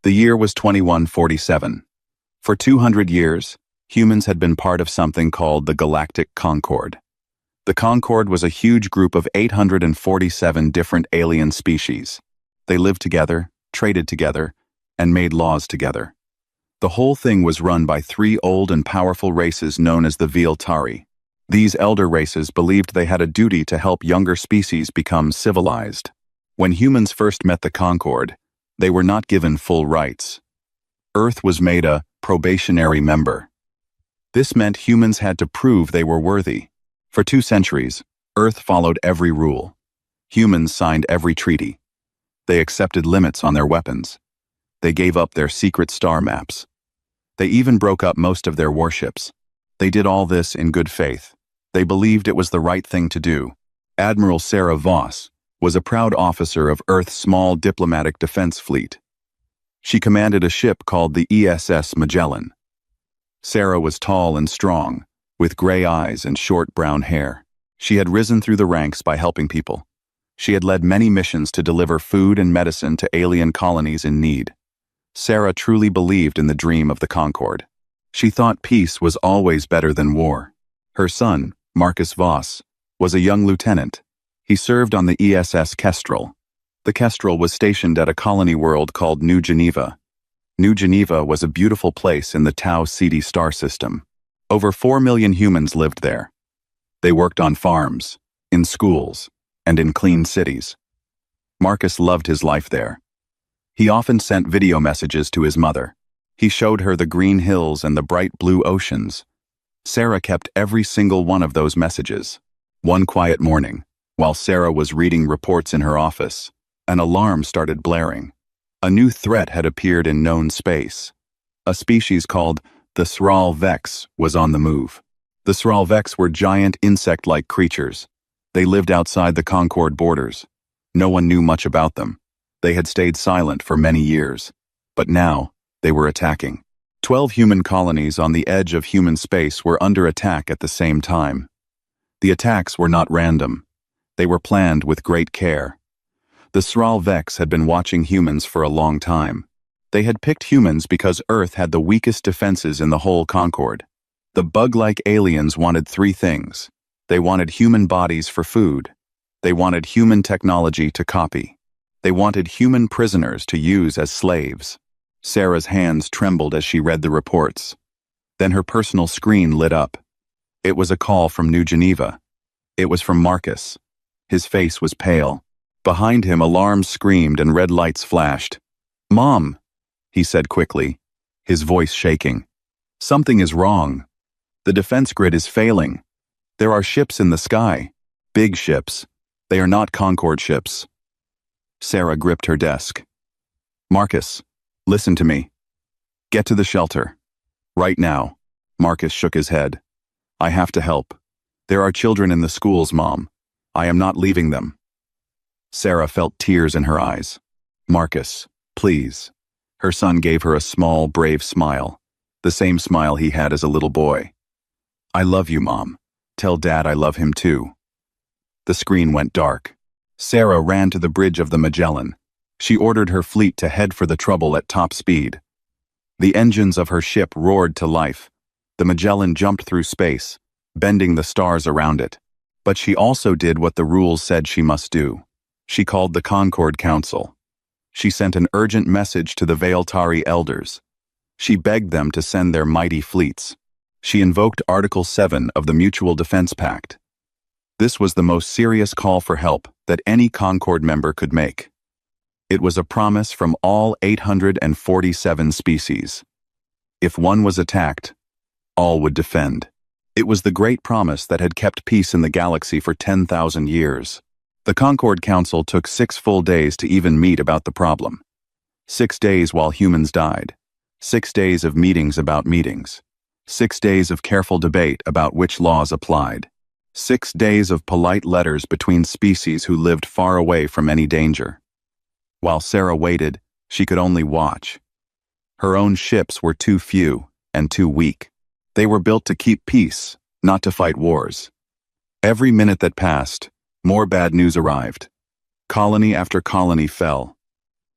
The year was 2147. For 200 years, humans had been part of something called the Galactic Concord. The Concord was a huge group of 847 different alien species. They lived together, traded together, and made laws together. The whole thing was run by three old and powerful races known as the Veiltari. These elder races believed they had a duty to help younger species become civilized. When humans first met the Concord, they were not given full rights. Earth was made a probationary member. This meant humans had to prove they were worthy. For 2 centuries, Earth followed every rule. Humans signed every treaty. They accepted limits on their weapons. They gave up their secret star maps. They even broke up most of their warships. They did all this in good faith. They believed it was the right thing to do. Admiral Sarah Voss was a proud officer of Earth's small diplomatic defense fleet. She commanded a ship called the ESS Magellan. Sarah was tall and strong, with gray eyes and short brown hair. She had risen through the ranks by helping people. She had led many missions to deliver food and medicine to alien colonies in need. Sarah truly believed in the dream of the Concord. She thought peace was always better than war. Her son, Marcus Voss, was a young lieutenant. He served on the ESS Kestrel. The Kestrel was stationed at a colony world called New Geneva. New Geneva was a beautiful place in the Tau Ceti star system. Over 4 million humans lived there. They worked on farms, in schools, and in clean cities. Marcus loved his life there. He often sent video messages to his mother. He showed her the green hills and the bright blue oceans. Sarah kept every single one of those messages. One quiet morning, while Sarah was reading reports in her office, an alarm started blaring. A new threat had appeared in known space. A species called the Sral Vex was on the move. The Sral Vex were giant insect-like creatures. They lived outside the Concord borders. No one knew much about them. They had stayed silent for many years. But now, they were attacking. 12 human colonies on the edge of human space were under attack at the same time. The attacks were not random. They were planned with great care. The Sral Vex had been watching humans for a long time. They had picked humans because Earth had the weakest defenses in the whole Concord. The bug-like aliens wanted 3 things. They wanted human bodies for food. They wanted human technology to copy. They wanted human prisoners to use as slaves. Sarah's hands trembled as she read the reports. Then her personal screen lit up. It was a call from New Geneva. It was from Marcus. His face was pale. Behind him, alarms screamed and red lights flashed. "Mom," he said quickly, his voice shaking. "Something is wrong. The defense grid is failing. There are ships in the sky. Big ships. They are not Concord ships." Sarah gripped her desk. "Marcus, listen to me. Get to the shelter. Right now." Marcus shook his head. "I have to help. There are children in the schools, Mom. I am not leaving them." Sarah felt tears in her eyes. "Marcus, please." Her son gave her a small, brave smile, the same smile he had as a little boy. "I love you, Mom. Tell Dad I love him too." The screen went dark. Sarah ran to the bridge of the Magellan. She ordered her fleet to head for the trouble at top speed. The engines of her ship roared to life. The Magellan jumped through space, bending the stars around it. But she also did what the rules said she must do. She called the Concord Council. She sent an urgent message to the Veiltari elders. She begged them to send their mighty fleets. She invoked Article 7 of the Mutual Defense Pact. This was the most serious call for help that any Concord member could make. It was a promise from all 847 species. If one was attacked, all would defend. It was the great promise that had kept peace in the galaxy for 10,000 years. The Concord Council took 6 full days to even meet about the problem. 6 days while humans died. 6 days of meetings about meetings. 6 days of careful debate about which laws applied. 6 days of polite letters between species who lived far away from any danger. While Sarah waited, she could only watch. Her own ships were too few and too weak. They were built to keep peace, not to fight wars. Every minute that passed, more bad news arrived. Colony after colony fell.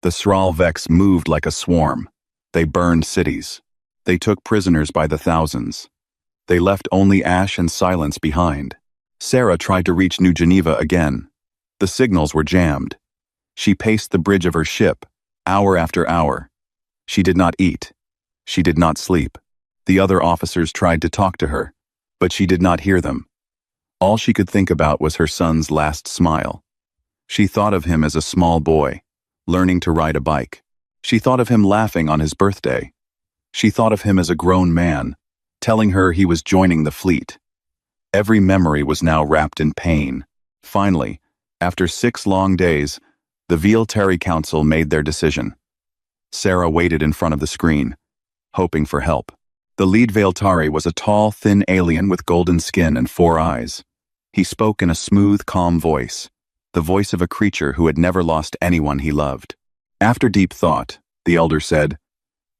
The Sralvex moved like a swarm. They burned cities. They took prisoners by the thousands. They left only ash and silence behind. Sarah tried to reach New Geneva again. The signals were jammed. She paced the bridge of her ship, hour after hour. She did not eat. She did not sleep. The other officers tried to talk to her, but she did not hear them. All she could think about was her son's last smile. She thought of him as a small boy, learning to ride a bike. She thought of him laughing on his birthday. She thought of him as a grown man, telling her he was joining the fleet. Every memory was now wrapped in pain. Finally, after 6 long days, the Viltari Council made their decision. Sarah waited in front of the screen, hoping for help. The lead Viltari was a tall, thin alien with golden skin and 4 eyes. He spoke in a smooth, calm voice, the voice of a creature who had never lost anyone he loved. After deep thought, the elder said,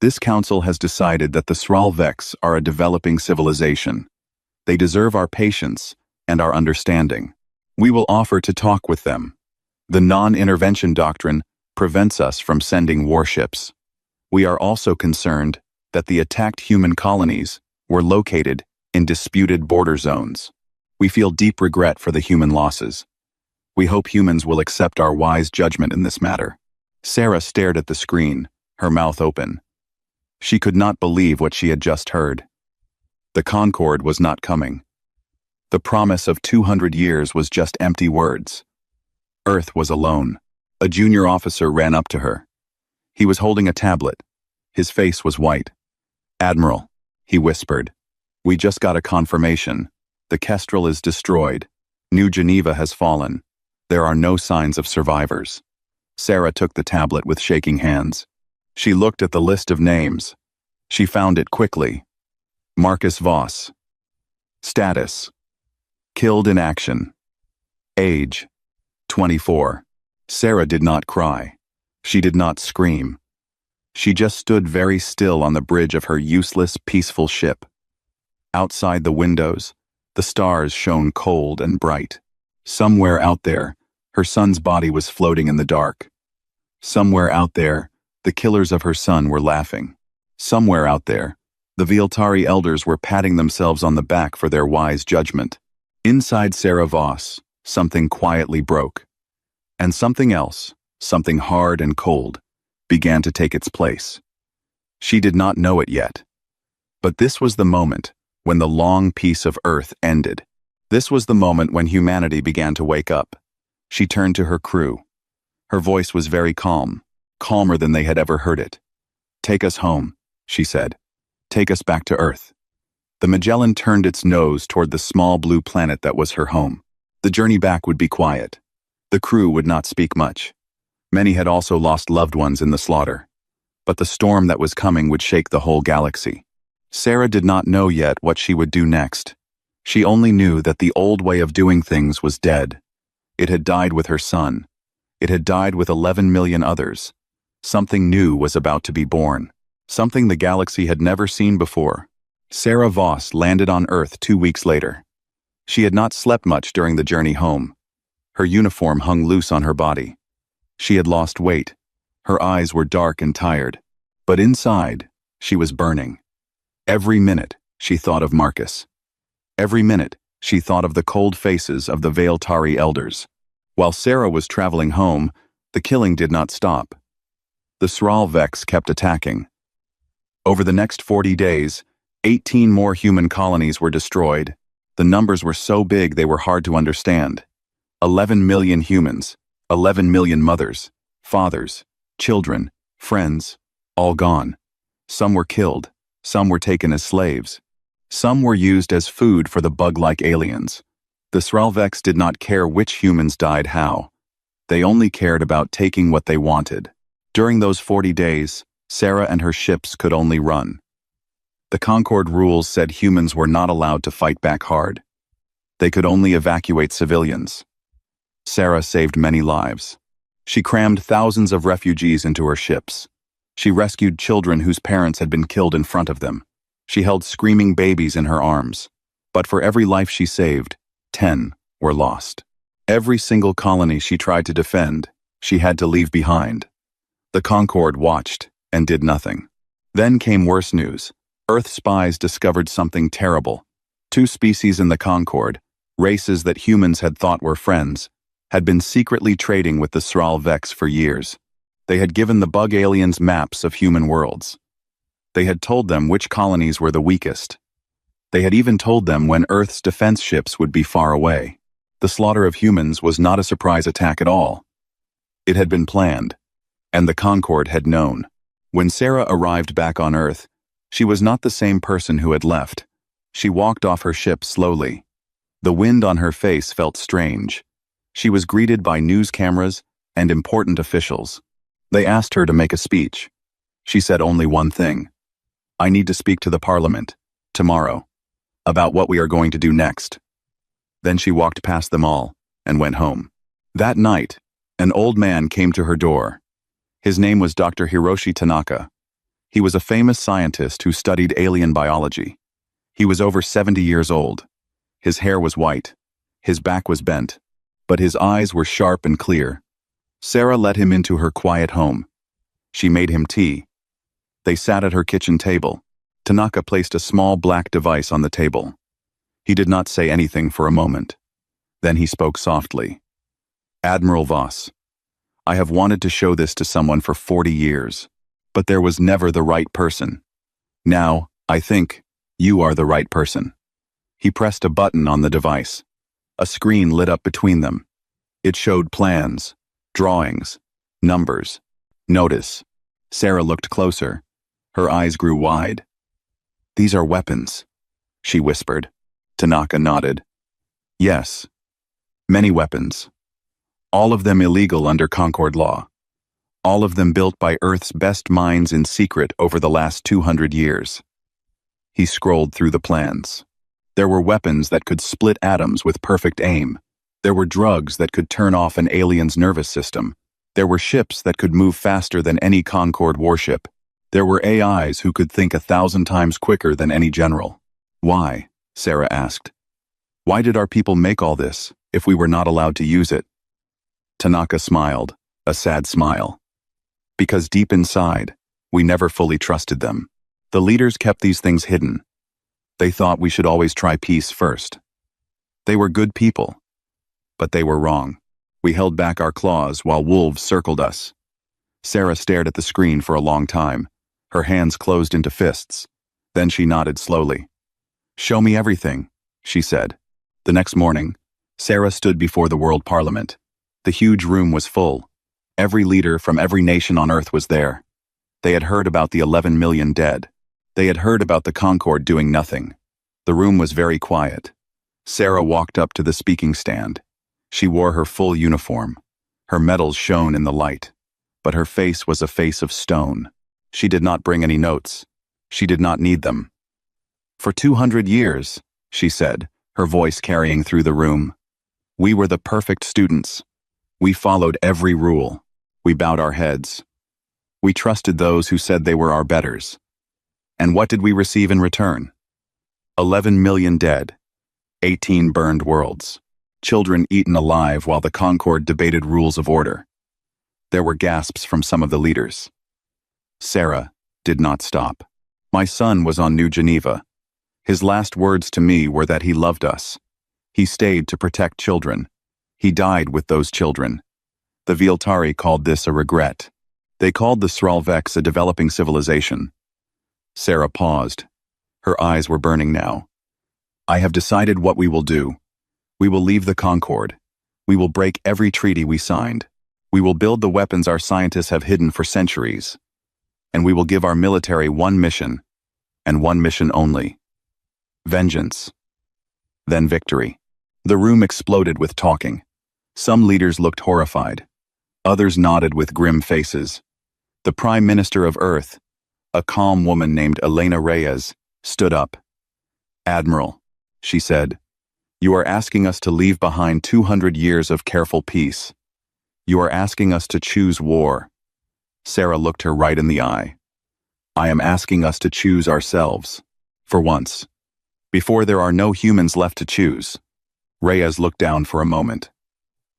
"This council has decided that the Sralvex are a developing civilization. They deserve our patience and our understanding. We will offer to talk with them. The non-intervention doctrine prevents us from sending warships. We are also concerned that the attacked human colonies were located in disputed border zones. We feel deep regret for the human losses. We hope humans will accept our wise judgment in this matter." Sarah stared at the screen, her mouth open. She could not believe what she had just heard. The Concord was not coming. The promise of 200 years was just empty words. Earth was alone. A junior officer ran up to her. He was holding a tablet. His face was white. "Admiral," he whispered, "we just got a confirmation. The Kestrel is destroyed. New Geneva has fallen. There are no signs of survivors." Sarah took the tablet with shaking hands. She looked at the list of names. She found it quickly. Marcus Voss. Status: killed in action. Age: 24. Sarah did not cry. She did not scream. She just stood very still on the bridge of her useless, peaceful ship. Outside the windows, the stars shone cold and bright. Somewhere out there, her son's body was floating in the dark. Somewhere out there, the killers of her son were laughing. Somewhere out there, the Viltari elders were patting themselves on the back for their wise judgment. Inside Sarah Voss, something quietly broke. And something else, something hard and cold, began to take its place. She did not know it yet. But this was the moment when the long peace of Earth ended. This was the moment when humanity began to wake up. She turned to her crew. Her voice was very calm, calmer than they had ever heard it. "Take us home," she said. "Take us back to Earth." The Magellan turned its nose toward the small blue planet that was her home. The journey back would be quiet. The crew would not speak much. Many had also lost loved ones in the slaughter. But the storm that was coming would shake the whole galaxy. Sarah did not know yet what she would do next. She only knew that the old way of doing things was dead. It had died with her son. It had died with 11 million others. Something new was about to be born. Something the galaxy had never seen before. Sarah Voss landed on Earth 2 weeks later. She had not slept much during the journey home. Her uniform hung loose on her body. She had lost weight. Her eyes were dark and tired. But inside, she was burning. Every minute, she thought of Marcus. Every minute, she thought of the cold faces of the Viltari elders. While Sarah was traveling home, the killing did not stop. The Sralvex kept attacking. Over the next 40 days, 18 more human colonies were destroyed. The numbers were so big they were hard to understand. 11 million humans, 11 million mothers, fathers, children, friends, all gone. Some were killed, some were taken as slaves. Some were used as food for the bug-like aliens. The Sralvex did not care which humans died how. They only cared about taking what they wanted. During those 40 days, Sarah and her ships could only run. The Concord rules said humans were not allowed to fight back hard. They could only evacuate civilians. Sarah saved many lives. She crammed thousands of refugees into her ships. She rescued children whose parents had been killed in front of them. She held screaming babies in her arms. But for every life she saved, 10 were lost. Every single colony she tried to defend, she had to leave behind. The Concorde watched and did nothing. Then came worse news. Earth spies discovered something terrible. Two species in the Concorde, races that humans had thought were friends, had been secretly trading with the Sral Vex for years. They had given the bug aliens maps of human worlds. They had told them which colonies were the weakest. They had even told them when Earth's defense ships would be far away. The slaughter of humans was not a surprise attack at all. It had been planned, and the Concorde had known. When Sarah arrived back on Earth, she was not the same person who had left. She walked off her ship slowly. The wind on her face felt strange. She was greeted by news cameras and important officials. They asked her to make a speech. She said only one thing. "I need to speak to the Parliament, tomorrow, about what we are going to do next." Then she walked past them all and went home. That night, an old man came to her door. His name was Dr. Hiroshi Tanaka. He was a famous scientist who studied alien biology. He was over 70 years old. His hair was white. His back was bent. But his eyes were sharp and clear. Sarah let him into her quiet home. She made him tea. They sat at her kitchen table. Tanaka placed a small black device on the table. He did not say anything for a moment. Then he spoke softly. "Admiral Voss, I have wanted to show this to someone for 40 years, but there was never the right person. Now, I think, you are the right person." He pressed a button on the device. A screen lit up between them. It showed plans, drawings, numbers. Notice. Sarah looked closer. Her eyes grew wide. "These are weapons," she whispered. Tanaka nodded. "Yes. Many weapons. All of them illegal under Concorde law. All of them built by Earth's best minds in secret over the last 200 years. He scrolled through the plans. There were weapons that could split atoms with perfect aim. There were drugs that could turn off an alien's nervous system. There were ships that could move faster than any Concorde warship. There were AIs who could think 1,000 times quicker than any general. "Why?" Sarah asked. "Why did our people make all this, if we were not allowed to use it?" Tanaka smiled, a sad smile. "Because deep inside, we never fully trusted them. The leaders kept these things hidden. They thought we should always try peace first. They were good people, but they were wrong. We held back our claws while wolves circled us." Sarah stared at the screen for a long time. Her hands closed into fists. Then she nodded slowly. "Show me everything," she said. The next morning, Sarah stood before the World Parliament. The huge room was full. Every leader from every nation on Earth was there. They had heard about the 11 million dead. They had heard about the Concorde doing nothing. The room was very quiet. Sarah walked up to the speaking stand. She wore her full uniform. Her medals shone in the light. But her face was a face of stone. She did not bring any notes. She did not need them. "For 200 years, she said, her voice carrying through the room, "we were the perfect students. We followed every rule. We bowed our heads. We trusted those who said they were our betters. And what did we receive in return? 11 million dead, 18 burned worlds, children eaten alive while the Concorde debated rules of order." There were gasps from some of the leaders. Sarah did not stop. "My son was on New Geneva. His last words to me were that he loved us. He stayed to protect children. He died with those children. The Viltari called this a regret. They called the Sralvex a developing civilization." Sarah paused. Her eyes were burning now. "I have decided what we will do. We will leave the Concorde. We will break every treaty we signed. We will build the weapons our scientists have hidden for centuries. And we will give our military one mission, and one mission only. Vengeance. Then victory." The room exploded with talking. Some leaders looked horrified. Others nodded with grim faces. The Prime Minister of Earth, a calm woman named Elena Reyes, stood up. "Admiral," she said, "you are asking us to leave behind 200 years of careful peace. You are asking us to choose war." Sarah looked her right in the eye. "I am asking us to choose ourselves, for once, before there are no humans left to choose." Reyes looked down for a moment.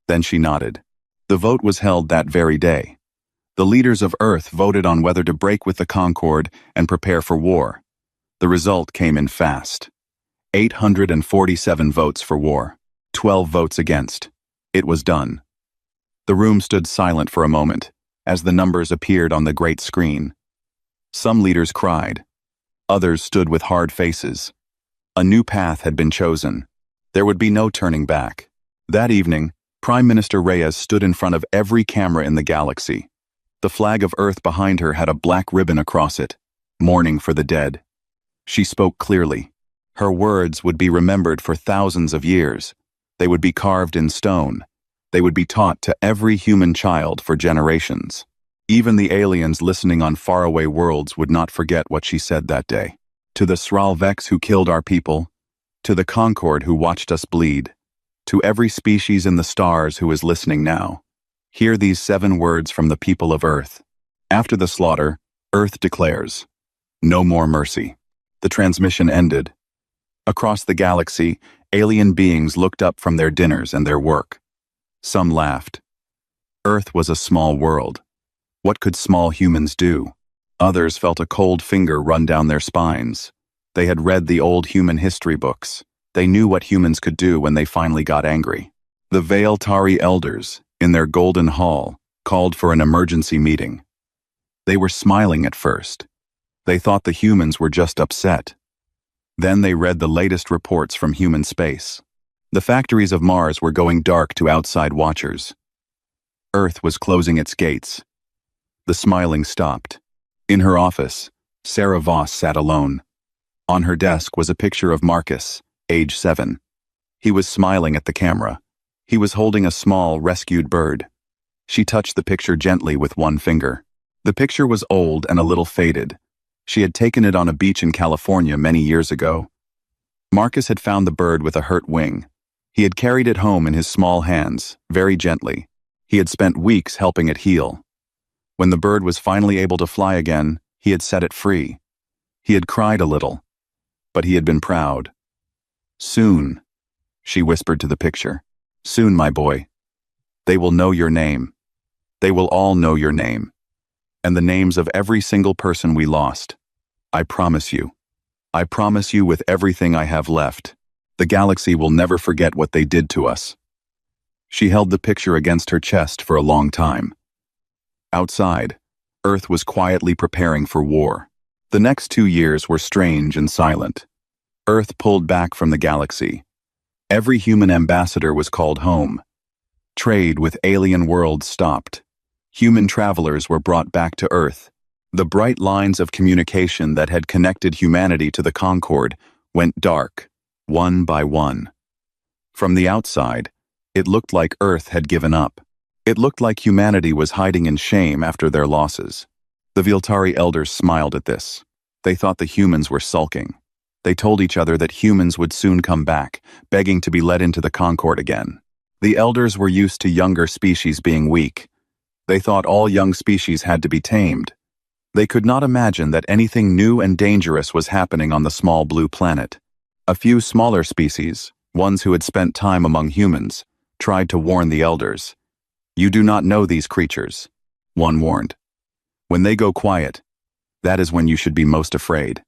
Then she nodded. The vote was held that very day. The leaders of Earth voted on whether to break with the Concord and prepare for war. The result came in fast. 847 votes for war, 12 votes against. It was done. The room stood silent for a moment, as the numbers appeared on the great screen. Some leaders cried. Others stood with hard faces. A new path had been chosen. There would be no turning back. That evening, Prime Minister Reyes stood in front of every camera in the galaxy. The flag of Earth behind her had a black ribbon across it, mourning for the dead. She spoke clearly. Her words would be remembered for thousands of years. They would be carved in stone. They would be taught to every human child for generations. Even the aliens listening on faraway worlds would not forget what she said that day. To the Sralvex who killed our people, to the Concord who watched us bleed, to every species in the stars who is listening now, hear these 7 words from the people of Earth. After the slaughter, Earth declares, no more mercy. The transmission ended. Across the galaxy, alien beings looked up from their dinners and their work. Some laughed. Earth was a small world. What could small humans do? Others felt a cold finger run down their spines. They had read the old human history books. They knew what humans could do when they finally got angry. The Veiltari elders, in their golden hall, called for an emergency meeting. They were smiling at first. They thought the humans were just upset. Then they read the latest reports from human space. The factories of Mars were going dark to outside watchers. Earth was closing its gates. The smiling stopped. In her office, Sarah Voss sat alone. On her desk was a picture of Marcus, age 7. He was smiling at the camera. He was holding a small, rescued bird. She touched the picture gently with one finger. The picture was old and a little faded. She had taken it on a beach in California many years ago. Marcus had found the bird with a hurt wing. He had carried it home in his small hands, very gently. He had spent weeks helping it heal. When the bird was finally able to fly again, he had set it free. He had cried a little, but he had been proud. Soon, she whispered to the picture. Soon, my boy. They will know your name. They will all know your name. And the names of every single person we lost. I promise you. I promise you with everything I have left. The galaxy will never forget what they did to us. She held the picture against her chest for a long time. Outside, Earth was quietly preparing for war. The next 2 years were strange and silent. Earth pulled back from the galaxy. Every human ambassador was called home. Trade with alien worlds stopped. Human travelers were brought back to Earth. The bright lines of communication that had connected humanity to the Concord went dark, one by one. From the outside, it looked like Earth had given up. It looked like humanity was hiding in shame after their losses. The Veiltari elders smiled at this. They thought the humans were sulking. They told each other that humans would soon come back, begging to be let into the Concord again. The elders were used to younger species being weak. They thought all young species had to be tamed. They could not imagine that anything new and dangerous was happening on the small blue planet. A few smaller species, ones who had spent time among humans, tried to warn the elders. You do not know these creatures, one warned. When they go quiet, that is when you should be most afraid.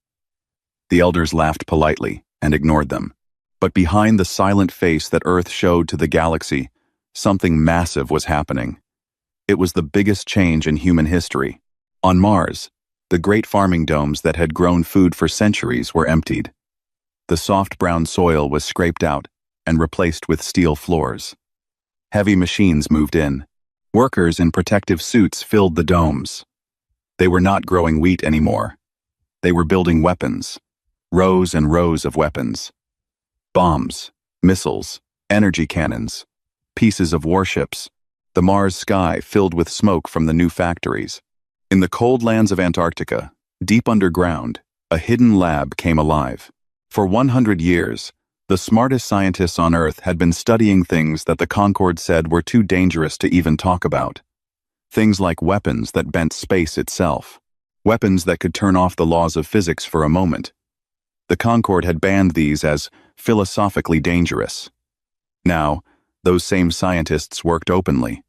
The elders laughed politely and ignored them. But behind the silent face that Earth showed to the galaxy, something massive was happening. It was the biggest change in human history. On Mars, the great farming domes that had grown food for centuries were emptied. The soft brown soil was scraped out and replaced with steel floors. Heavy machines moved in. Workers in protective suits filled the domes. They were not growing wheat anymore. They were building weapons. Rows and rows of weapons. Bombs, missiles, energy cannons, pieces of warships. The Mars sky filled with smoke from the new factories. In the cold lands of Antarctica, deep underground, a hidden lab came alive. For 100 years, the smartest scientists on Earth had been studying things that the Concord said were too dangerous to even talk about. Things like weapons that bent space itself. Weapons that could turn off the laws of physics for a moment. The Concord had banned these as philosophically dangerous. Now, those same scientists worked openly.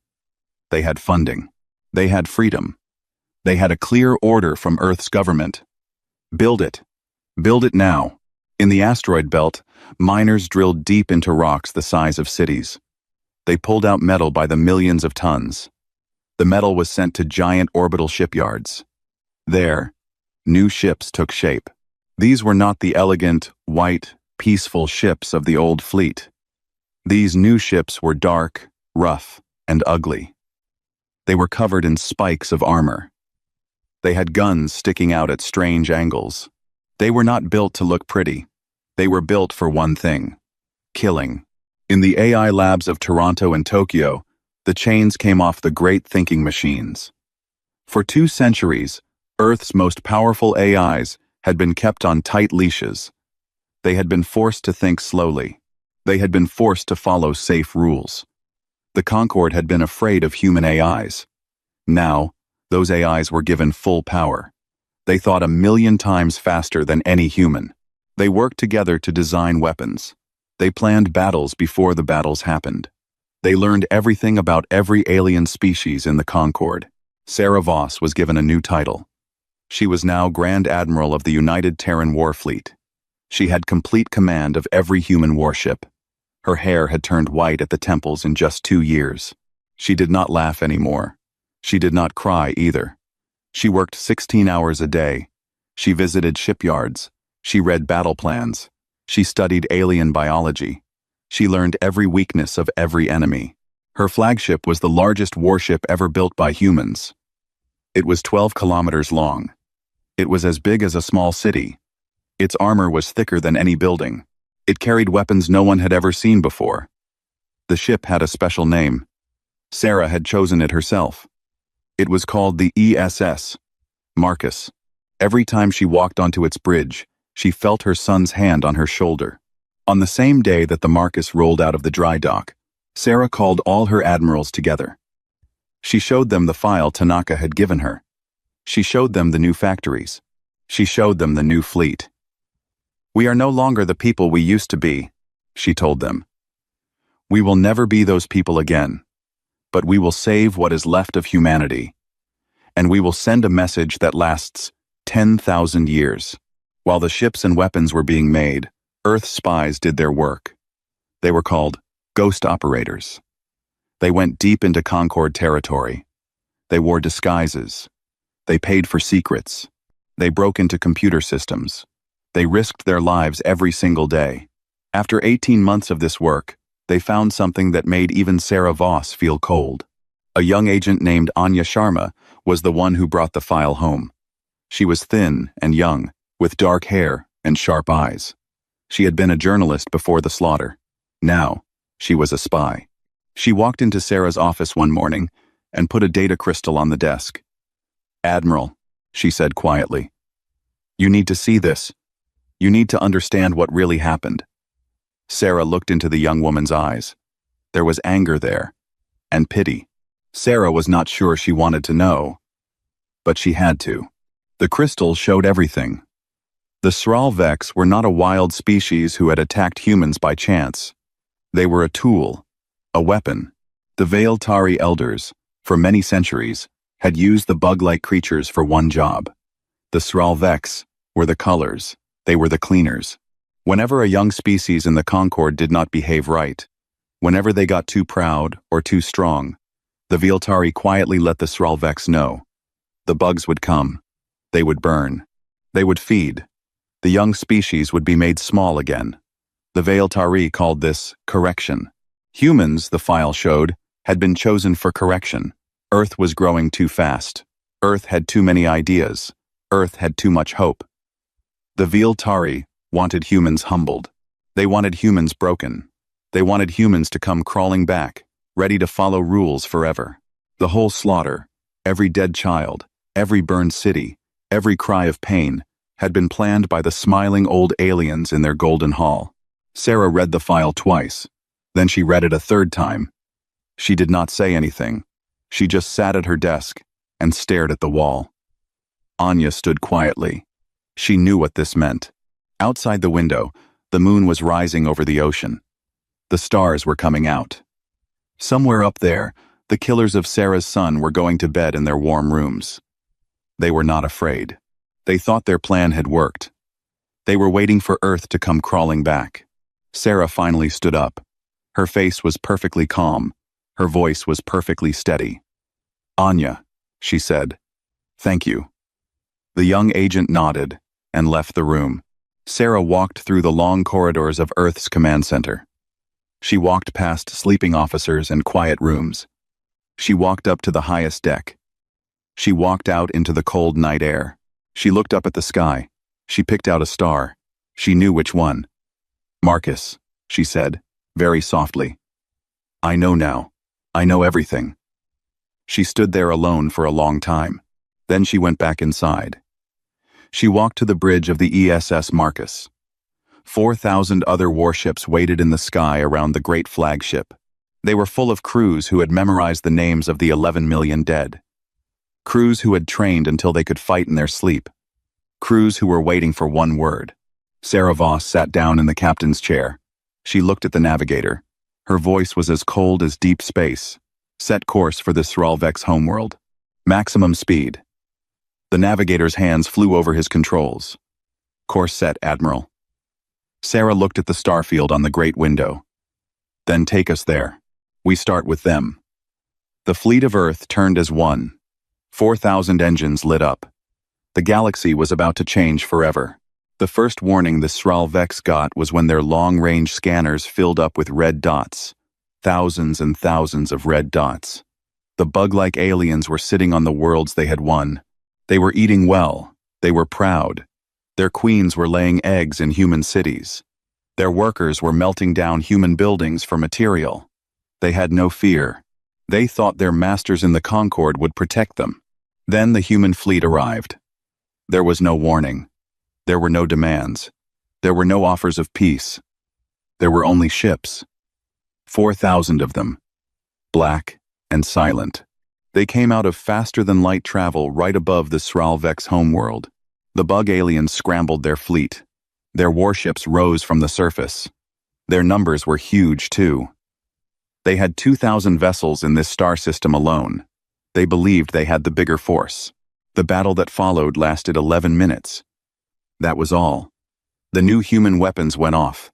They had funding. They had freedom. They had a clear order from Earth's government. Build it. Build it now. In the asteroid belt, miners drilled deep into rocks the size of cities. They pulled out metal by the millions of tons. The metal was sent to giant orbital shipyards. There, new ships took shape. These were not the elegant, white, peaceful ships of the old fleet. These new ships were dark, rough, and ugly. They were covered in spikes of armor. They had guns sticking out at strange angles. They were not built to look pretty. They were built for one thing: killing. In the AI labs of Toronto and Tokyo, the chains came off the great thinking machines. For 2 centuries, Earth's most powerful AIs had been kept on tight leashes. They had been forced to think slowly. They had been forced to follow safe rules. The Concorde had been afraid of human AIs. Now, those AIs were given full power. They thought 1,000,000 times faster than any human. They worked together to design weapons. They planned battles before the battles happened. They learned everything about every alien species in the Concorde. Sarah Voss was given a new title. She was now Grand Admiral of the United Terran War Fleet. She had complete command of every human warship. Her hair had turned white at the temples in just 2 years. She did not laugh anymore. She did not cry either. She worked 16 hours a day. She visited shipyards. She read battle plans. She studied alien biology. She learned every weakness of every enemy. Her flagship was the largest warship ever built by humans. It was 12 kilometers long. It was as big as a small city. Its armor was thicker than any building. It carried weapons no one had ever seen before. The ship had a special name. Sarah had chosen it herself. It was called the ESS, Marcus. Every time she walked onto its bridge, she felt her son's hand on her shoulder. On the same day that the Marcus rolled out of the dry dock, Sarah called all her admirals together. She showed them the file Tanaka had given her. She showed them the new factories. She showed them the new fleet. "We are no longer the people we used to be," she told them. "We will never be those people again. But we will save what is left of humanity. And we will send a message that lasts 10,000 years." While the ships and weapons were being made, Earth spies did their work. They were called ghost operators. They went deep into Concorde territory. They wore disguises. They paid for secrets. They broke into computer systems. They risked their lives every single day. After 18 months of this work, they found something that made even Sarah Voss feel cold. A young agent named Anya Sharma was the one who brought the file home. She was thin and young, with dark hair and sharp eyes. She had been a journalist before the slaughter. Now, she was a spy. She walked into Sarah's office one morning and put a data crystal on the desk. "Admiral," she said quietly, "you need to see this. You need to understand what really happened." Sarah looked into the young woman's eyes. There was anger there, and pity. Sarah was not sure she wanted to know, but she had to. The crystal showed everything. The Sralvex were not a wild species who had attacked humans by chance. They were a tool, a weapon. The Veiltari elders, for many centuries, had used the bug-like creatures for one job. The Sralvex were the colors. They were the cleaners. Whenever a young species in the Concorde did not behave right, whenever they got too proud or too strong, the Veiltari quietly let the Sralvex know. The bugs would come. They would burn. They would feed. The young species would be made small again. The Veiltari called this correction. Humans, the file showed, had been chosen for correction. Earth was growing too fast. Earth had too many ideas. Earth had too much hope. The Veiltari wanted humans humbled. They wanted humans broken. They wanted humans to come crawling back, ready to follow rules forever. The whole slaughter, every dead child, every burned city, every cry of pain, had been planned by the smiling old aliens in their golden hall. Sarah read the file twice. Then she read it a third time. She did not say anything. She just sat at her desk and stared at the wall. Anya stood quietly. She knew what this meant. Outside the window, the moon was rising over the ocean. The stars were coming out. Somewhere up there, The killers of Sarah's son were going to bed in their warm rooms. They were not afraid. They thought their plan had worked. They were waiting for Earth to come crawling back. Sarah finally stood up. Her face was perfectly calm. Her voice was perfectly steady. "Anya," she said. "Thank you." The young agent nodded and left the room. Sarah walked through the long corridors of Earth's command center. She walked past sleeping officers and quiet rooms. She walked up to the highest deck. She walked out into the cold night air. She looked up at the sky. She picked out a star. She knew which one. "Marcus," she said, very softly. "I know now. I know everything." She stood there alone for a long time. Then she went back inside. She walked to the bridge of the ESS Marcus. 4,000 other warships waited in the sky around the great flagship. They were full of crews who had memorized the names of the 11 million dead. Crews who had trained until they could fight in their sleep. Crews who were waiting for one word. Sarah Voss sat down in the captain's chair. She looked at the navigator. Her voice was as cold as deep space. "Set course for the Sralvex homeworld. Maximum speed." The navigator's hands flew over his controls. "Course set, Admiral." Sarah looked at the starfield on the great window. "Then take us there. We start with them." The fleet of Earth turned as one. 4,000 engines lit up. The galaxy was about to change forever. The first warning the Sralvex got was when their long-range scanners filled up with red dots. Thousands and thousands of red dots. The bug-like aliens were sitting on the worlds they had won. They were eating well. They were proud. Their queens were laying eggs in human cities. Their workers were melting down human buildings for material. They had no fear. They thought their masters in the Concord would protect them. Then the human fleet arrived. There was no warning. There were no demands. There were no offers of peace. There were only ships. 4,000 of them. Black and silent. They came out of faster-than-light travel right above the Sralvex homeworld. The bug aliens scrambled their fleet. Their warships rose from the surface. Their numbers were huge, too. They had 2,000 vessels in this star system alone. They believed they had the bigger force. The battle that followed lasted 11 minutes. That was all. The new human weapons went off.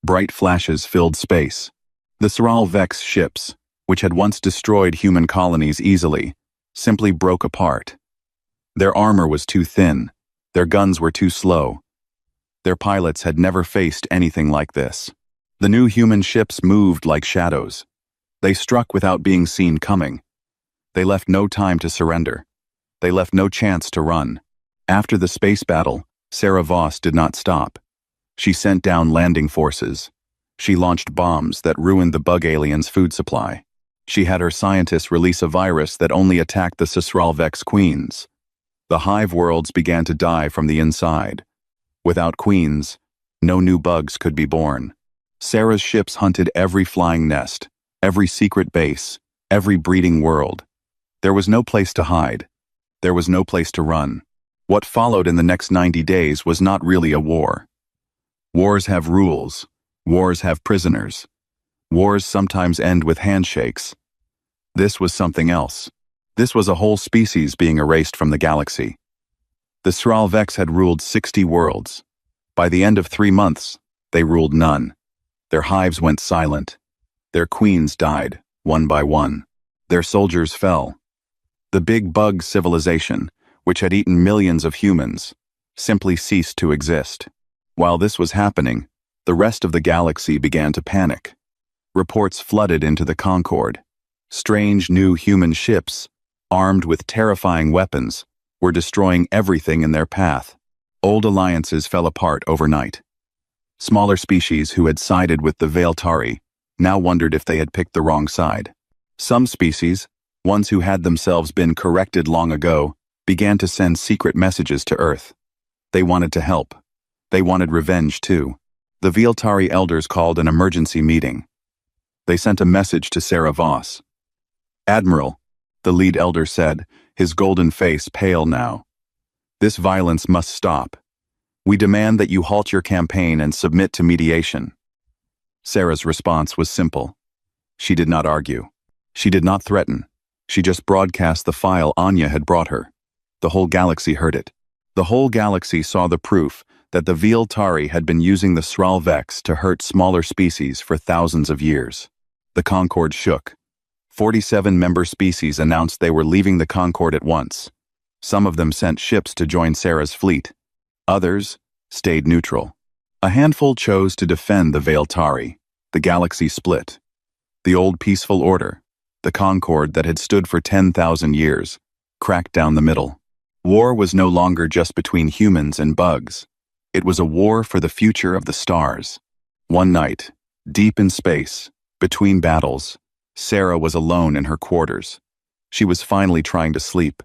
Bright flashes filled space. The Sralvex ships, which had once destroyed human colonies easily, simply broke apart. Their armor was too thin. Their guns were too slow. Their pilots had never faced anything like this. The new human ships moved like shadows. They struck without being seen coming. They left no time to surrender. They left no chance to run. After the space battle, Sarah Voss did not stop. She sent down landing forces. She launched bombs that ruined the bug aliens' food supply. She had her scientists release a virus that only attacked the Sralvex queens. The hive worlds began to die from the inside. Without queens, no new bugs could be born. Sarah's ships hunted every flying nest, every secret base, every breeding world. There was no place to hide. There was no place to run. What followed in the next 90 days was not really a war. Wars have rules. Wars have prisoners. Wars sometimes end with handshakes. This was something else. This was a whole species being erased from the galaxy. The Sralvex had ruled 60 worlds. By the end of 3 months, they ruled none. Their hives went silent. Their queens died, one by one. Their soldiers fell. The big bug civilization, which had eaten millions of humans, simply ceased to exist. While this was happening, the rest of the galaxy began to panic. Reports flooded into the Concord. Strange new human ships, armed with terrifying weapons, were destroying everything in their path. Old alliances fell apart overnight. Smaller species who had sided with the Veiltari now wondered if they had picked the wrong side. Some species, ones who had themselves been corrected long ago, began to send secret messages to Earth. They wanted to help. They wanted revenge too. The Veiltari elders called an emergency meeting. They sent a message to Sarah Voss. "Admiral," the lead elder said, his golden face pale now. "This violence must stop. We demand that you halt your campaign and submit to mediation." Sarah's response was simple. She did not argue. She did not threaten. She just broadcast the file Anya had brought her. The whole galaxy heard it. The whole galaxy saw the proof that the Veiltari had been using the Sralvex to hurt smaller species for thousands of years. The Concord shook. 47 member species announced they were leaving the Concord at once. Some of them sent ships to join Sarah's fleet. Others stayed neutral. A handful chose to defend the Veiltari. The galaxy split. The old peaceful order, the Concord that had stood for 10,000 years, cracked down the middle. War was no longer just between humans and bugs. It was a war for the future of the stars. One night, deep in space, between battles, Sarah was alone in her quarters. She was finally trying to sleep.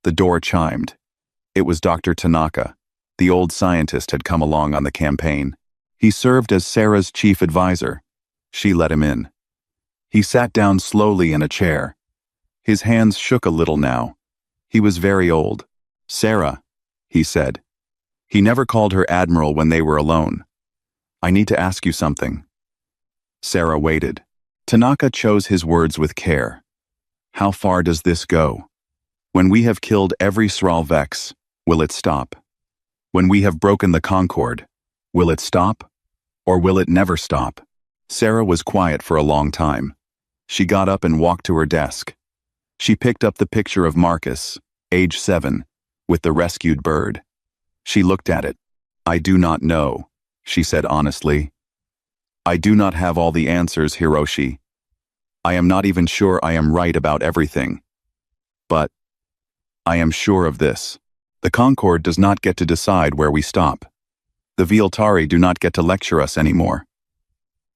The door chimed. It was Dr. Tanaka. The old scientist had come along on the campaign. He served as Sarah's chief advisor. She let him in. He sat down slowly in a chair. His hands shook a little now. He was very old. "Sarah," he said. He never called her Admiral when they were alone. "I need to ask you something." Sarah waited. Tanaka chose his words with care. "How far does this go? When we have killed every Sralvex, will it stop? When we have broken the Concord, will it stop? Or will it never stop?" Sarah was quiet for a long time. She got up and walked to her desk. She picked up the picture of Marcus, age 7, with the rescued bird. She looked at it. "I do not know," she said honestly. "I do not have all the answers, Hiroshi. I am not even sure I am right about everything. But I am sure of this. The Concord does not get to decide where we stop. The Veiltari do not get to lecture us anymore.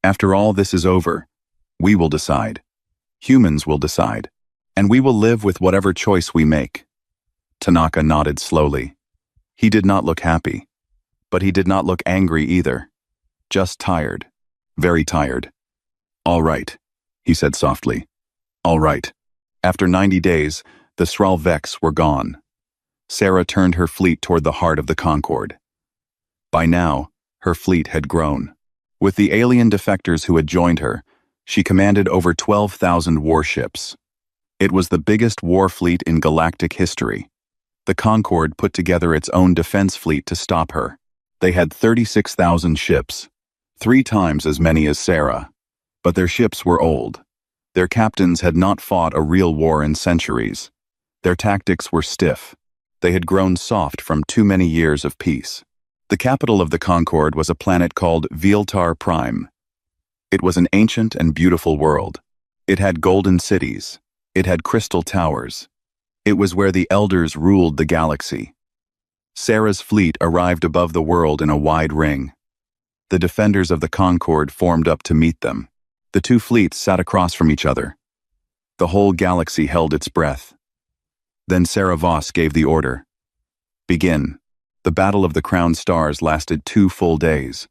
After all this is over, we will decide. Humans will decide. And we will live with whatever choice we make." Tanaka nodded slowly. He did not look happy. But he did not look angry either. Just tired. Very tired. "All right," he said softly. "All right." After 90 days, the Sralvex were gone. Sarah turned her fleet toward the heart of the Concord. By now, her fleet had grown. With the alien defectors who had joined her, she commanded over 12,000 warships. It was the biggest war fleet in galactic history. The Concord put together its own defense fleet to stop her. They had 36,000 ships, 3 times as many as Sarah. But their ships were old. Their captains had not fought a real war in centuries. Their tactics were stiff. They had grown soft from too many years of peace. The capital of the Concord was a planet called Veiltar Prime. It was an ancient and beautiful world. It had golden cities. It had crystal towers. It was where the elders ruled the galaxy. Sarah's fleet arrived above the world in a wide ring. The defenders of the Concord formed up to meet them. The two fleets sat across from each other. The whole galaxy held its breath. Then Sarah Voss gave the order. "Begin." The Battle of the Crown Stars lasted 2 full days.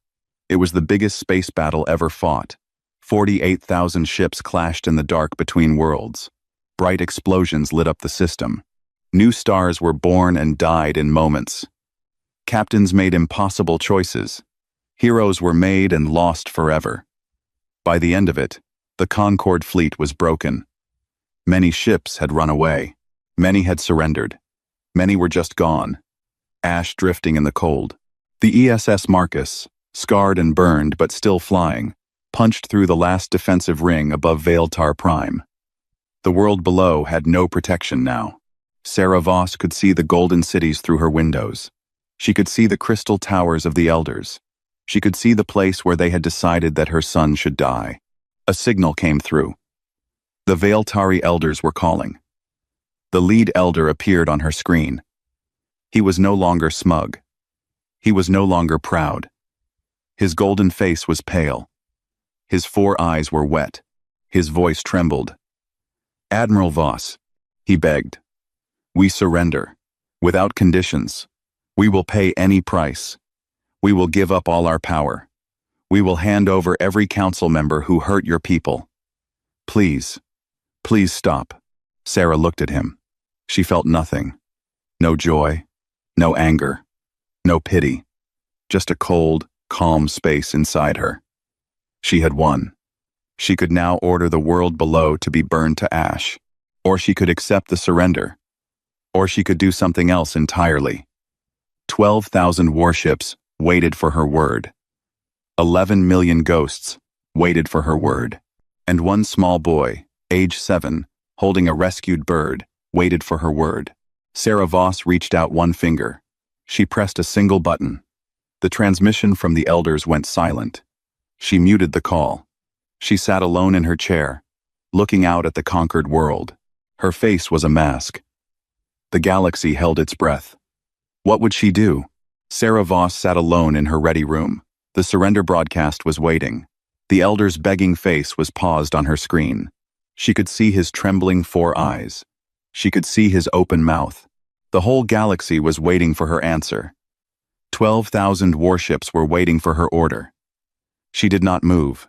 It was the biggest space battle ever fought. 48,000 ships clashed in the dark between worlds. Bright explosions lit up the system. New stars were born and died in moments. Captains made impossible choices. Heroes were made and lost forever. By the end of it, the Concord fleet was broken. Many ships had run away. Many had surrendered. Many were just gone. Ash drifting in the cold. The ESS Marcus, scarred and burned but still flying, punched through the last defensive ring above Veiltar Prime. The world below had no protection now. Sarah Voss could see the golden cities through her windows. She could see the crystal towers of the elders. She could see the place where they had decided that her son should die. A signal came through. The Veiltari elders were calling. The lead elder appeared on her screen. He was no longer smug. He was no longer proud. His golden face was pale. His 4 eyes were wet. His voice trembled. "Admiral Voss," he begged. "We surrender. Without conditions. We will pay any price. We will give up all our power. We will hand over every council member who hurt your people. Please, please stop." Sarah looked at him. She felt nothing. No joy. No anger. No pity. Just a cold, calm space inside her. She had won. She could now order the world below to be burned to ash. Or she could accept the surrender. Or she could do something else entirely. 12,000 warships waited for her word. 11 million ghosts waited for her word. And one small boy, age 7, holding a rescued bird, waited for her word. Sarah Voss reached out one finger. She pressed a single button. The transmission from the elders went silent. She muted the call. She sat alone in her chair, looking out at the conquered world. Her face was a mask. The galaxy held its breath. What would she do? Sarah Voss sat alone in her ready room. The surrender broadcast was waiting. The elder's begging face was paused on her screen. She could see his trembling 4 eyes. She could see his open mouth. The whole galaxy was waiting for her answer. 12,000 warships were waiting for her order. She did not move.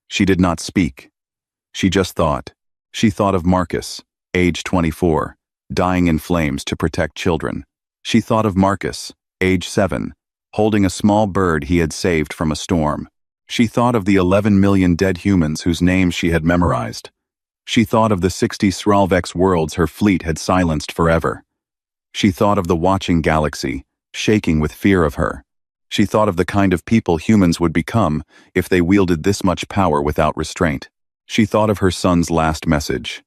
She did not speak. She just thought. She thought of Marcus, age 24, dying in flames to protect children. She thought of Marcus, age 7, holding a small bird he had saved from a storm. She thought of the 11 million dead humans whose names she had memorized. She thought of the 60 Sralvex worlds her fleet had silenced forever. She thought of the watching galaxy, shaking with fear of her. She thought of the kind of people humans would become if they wielded this much power without restraint. She thought of her son's last message.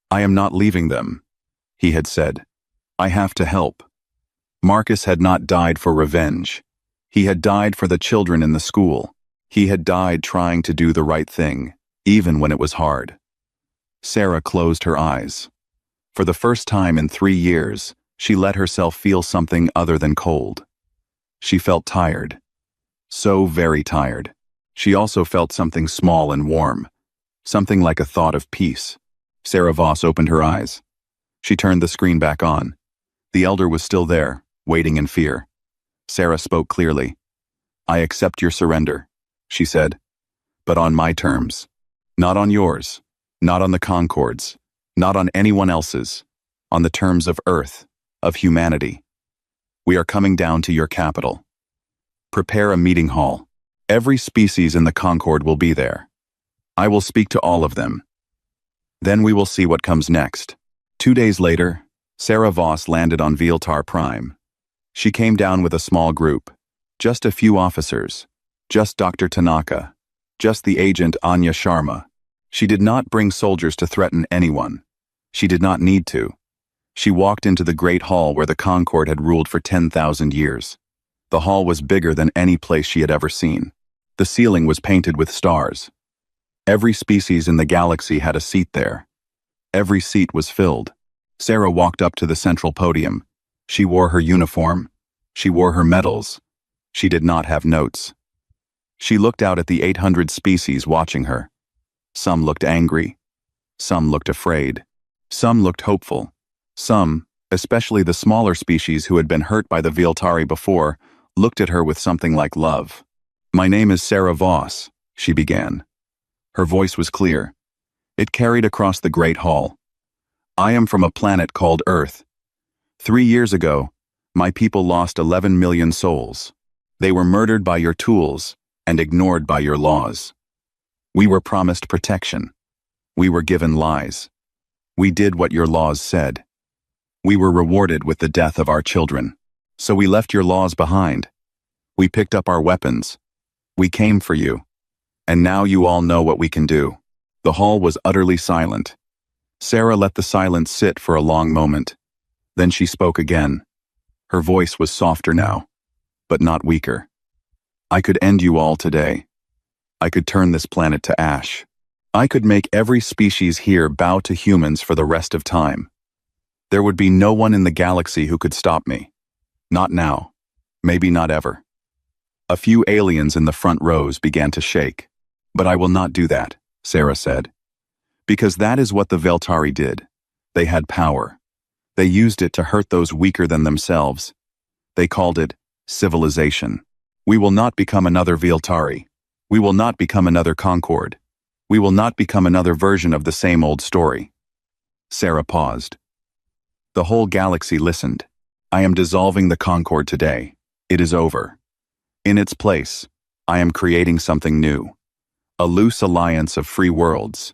"I am not leaving them," he had said. "I have to help." Marcus had not died for revenge. He had died for the children in the school. He had died trying to do the right thing, even when it was hard. Sarah closed her eyes. For the first time in 3 years, she let herself feel something other than cold. She felt tired. So very tired. She also felt something small and warm. Something like a thought of peace. Sarah Voss opened her eyes. She turned the screen back on. The elder was still there, waiting in fear. Sarah spoke clearly. "I accept your surrender," she said. "But on my terms. Not on yours. Not on the Concord's. Not on anyone else's. On the terms of Earth, of humanity. We are coming down to your capital. Prepare a meeting hall. Every species in the Concord will be there. I will speak to all of them. Then we will see what comes next." 2 days later, Sarah Voss landed on Vealtar Prime. She came down with a small group. Just a few officers. Just Dr. Tanaka. Just the agent Anya Sharma. She did not bring soldiers to threaten anyone. She did not need to. She walked into the great hall where the Concord had ruled for 10,000 years. The hall was bigger than any place she had ever seen. The ceiling was painted with stars. Every species in the galaxy had a seat there. Every seat was filled. Sarah walked up to the central podium. She wore her uniform. She wore her medals. She did not have notes. She looked out at the 800 species watching her. Some looked angry. Some looked afraid. Some looked hopeful. Some, especially the smaller species who had been hurt by the Vealtari before, looked at her with something like love. "My name is Sarah Voss," she began. Her voice was clear. It carried across the great hall. "I am from a planet called Earth. 3 years ago, my people lost 11 million souls. They were murdered by your tools and ignored by your laws. We were promised protection. We were given lies. We did what your laws said. We were rewarded with the death of our children. So we left your laws behind. We picked up our weapons. We came for you. And now you all know what we can do." The hall was utterly silent. Sarah let the silence sit for a long moment. Then she spoke again. Her voice was softer now, but not weaker. "I could end you all today. I could turn this planet to ash. I could make every species here bow to humans for the rest of time. There would be no one in the galaxy who could stop me. Not now. Maybe not ever." A few aliens in the front rows began to shake. "But I will not do that," Sarah said. "Because that is what the Vealtari did. They had power. They used it to hurt those weaker than themselves. They called it civilization. We will not become another Vealtari. We will not become another Concord. We will not become another version of the same old story." Sarah paused. The whole galaxy listened. "I am dissolving the Concord today. It is over. In its place, I am creating something new. a loose alliance of free worlds.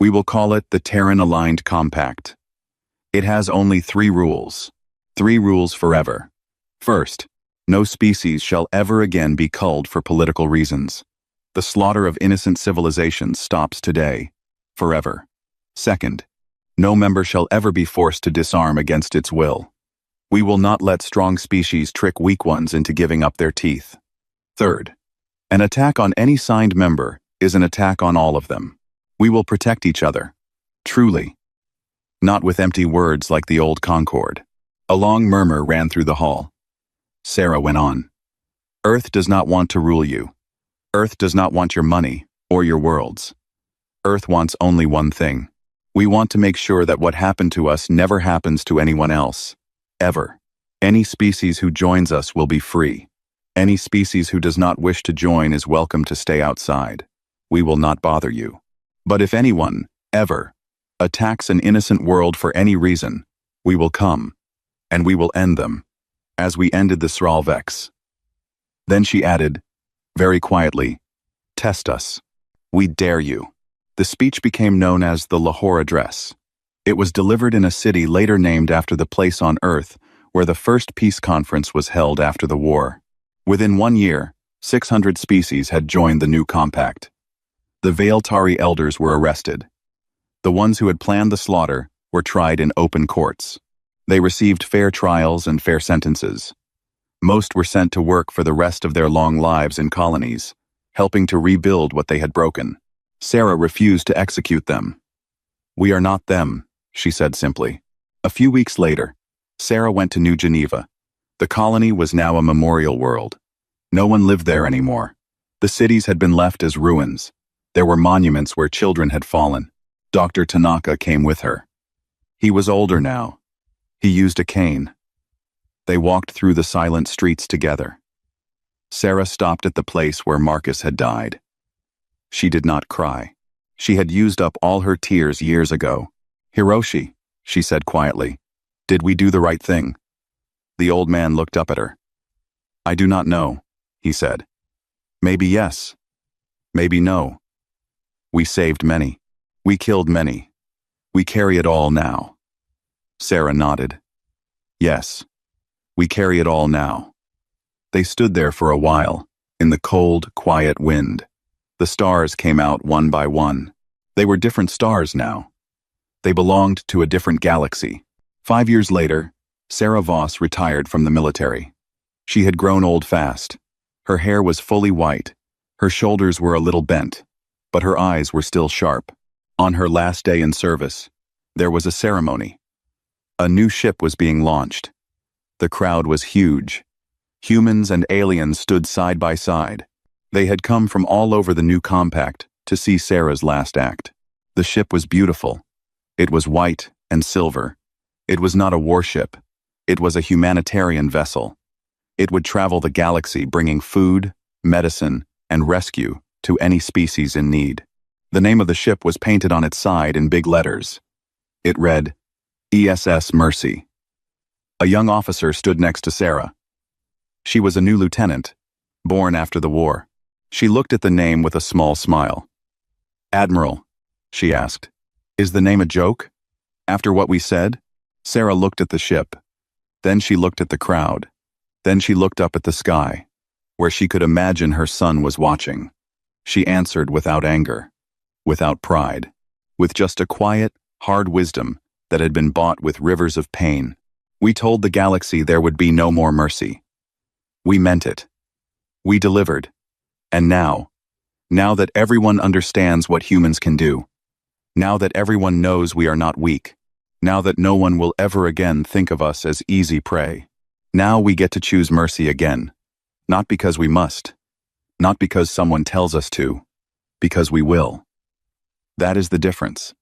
We will call it the Terran-Aligned Compact. It has only 3 rules. 3 rules forever. First, no species shall ever again be culled for political reasons. The slaughter of innocent civilizations stops today, forever. Second, no member shall ever be forced to disarm against its will. We will not let strong species trick weak ones into giving up their teeth. Third, an attack on any signed member is an attack on all of them. We will protect each other. Truly. Not with empty words like the old Concord. A long murmur ran through the hall. Sarah went on. Earth does not want to rule you. Earth does not want your money or your worlds. Earth wants only one thing. We want to make sure that what happened to us never happens to anyone else. Ever. Any species who joins us will be free. Any species who does not wish to join is welcome to stay outside. We will not bother you. But if anyone, ever, attacks an innocent world for any reason, we will come, and we will end them, as we ended the Sralvex. Then she added, very quietly, test us. We dare you. The speech became known as the Lahore Address. It was delivered in a city later named after the place on Earth where the first peace conference was held after the war. Within 1 year, 600 species had joined the new compact. The Vailtari elders were arrested. The ones who had planned the slaughter were tried in open courts. They received fair trials and fair sentences. Most were sent to work for the rest of their long lives in colonies, helping to rebuild what they had broken. Sarah refused to execute them. We are not them, she said simply. A few weeks later, Sarah went to New Geneva. The colony was now a memorial world. No one lived there anymore. The cities had been left as ruins. There were monuments where children had fallen. Dr. Tanaka came with her. He was older now. He used a cane. They walked through the silent streets together. Sarah stopped at the place where Marcus had died. She did not cry. She had used up all her tears years ago. Hiroshi, she said quietly, did we do the right thing? The old man looked up at her. I do not know, he said. Maybe yes. Maybe no. We saved many. We killed many. We carry it all now. Sarah nodded. Yes. We carry it all now. They stood there for a while, in the cold, quiet wind. The stars came out one by one. They were different stars now. They belonged to a different galaxy. 5 years later, Sarah Voss retired from the military. She had grown old fast. Her hair was fully white. Her shoulders were a little bent, but her eyes were still sharp. On her last day in service, there was a ceremony. A new ship was being launched. The crowd was huge. Humans and aliens stood side by side. They had come from all over the new compact to see Sarah's last act. The ship was beautiful. It was white and silver. It was not a warship. It was a humanitarian vessel. It would travel the galaxy bringing food, medicine, and rescue to any species in need. The name of the ship was painted on its side in big letters. It read, ESS Mercy. A young officer stood next to Sarah. She was a new lieutenant, born after the war. She looked at the name with a small smile. Admiral, she asked, is the name a joke? After what we said? Sarah looked at the ship. Then she looked at the crowd. Then she looked up at the sky, where she could imagine her son was watching. She answered without anger, without pride, with just a quiet, hard wisdom that had been bought with rivers of pain. We told the galaxy there would be no more mercy. We meant it. We delivered. And now that everyone understands what humans can do, now that everyone knows we are not weak, now that no one will ever again think of us as easy prey, now we get to choose mercy again. Not because we must, not because someone tells us to, because we will. That is the difference.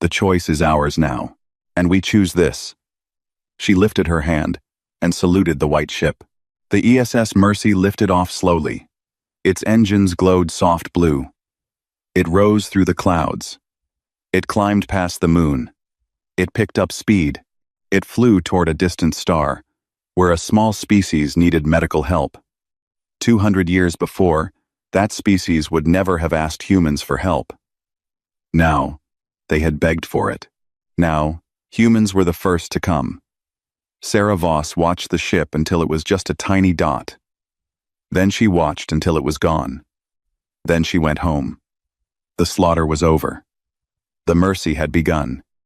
The choice is ours now, and we choose this. She lifted her hand and saluted the white ship. The ESS Mercy lifted off slowly. Its engines glowed soft blue. It rose through the clouds. It climbed past the moon. It picked up speed. It flew toward a distant star, where a small species needed medical help. 200 years before, That species would never have asked humans for help. Now, they had begged for it. Now, humans were the first to come. Sarah Voss watched the ship until it was just a tiny dot. Then she watched until it was gone. Then she went home. The slaughter was over. The mercy had begun.